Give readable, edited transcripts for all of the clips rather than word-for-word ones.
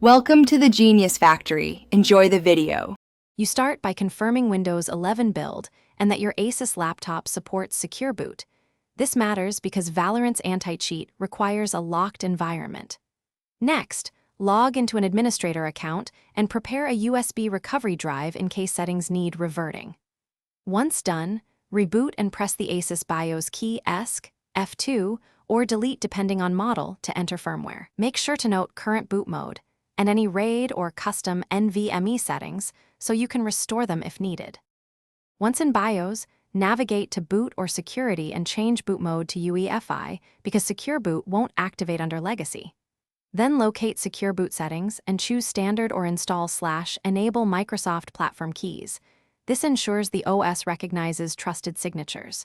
Welcome to the Genius Factory. Enjoy the video. You start by confirming Windows 11 build and that your Asus laptop supports Secure Boot. This matters because Valorant's anti-cheat requires a locked environment. Next, log into an administrator account and prepare a USB recovery drive in case settings need reverting. Once done, reboot and press the Asus BIOS key ESC, F2, or delete depending on model to enter firmware. Make sure to note current boot mode and any RAID or custom NVMe settings so you can restore them if needed. Once in BIOS, navigate to Boot or Security and change boot mode to UEFI because Secure Boot won't activate under Legacy. Then locate Secure Boot settings and choose Standard or Install/Enable Microsoft Platform keys. This ensures the OS recognizes trusted signatures.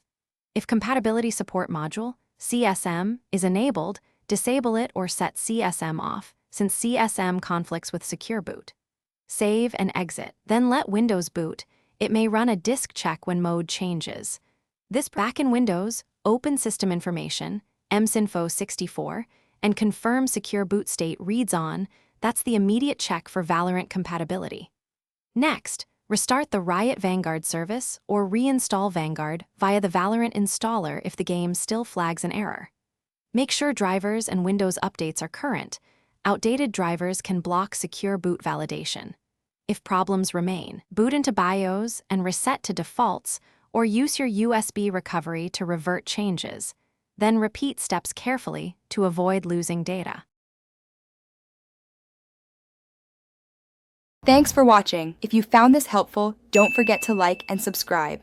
If Compatibility Support Module, CSM, is enabled, disable it or set CSM off, since CSM conflicts with Secure Boot. Save and exit, then let Windows boot. It may run a disk check when mode changes. Back in Windows, open System Information, msinfo64, and confirm Secure Boot state reads on. That's the immediate check for Valorant compatibility. Next, restart the Riot Vanguard service or reinstall Vanguard via the Valorant installer if the game still flags an error. Make sure drivers and Windows updates are current. Outdated drivers can block Secure Boot validation. If problems remain, boot into BIOS and reset to defaults or use your USB recovery to revert changes. Then repeat steps carefully to avoid losing data. Thanks for watching. If you found this helpful, don't forget to like and subscribe.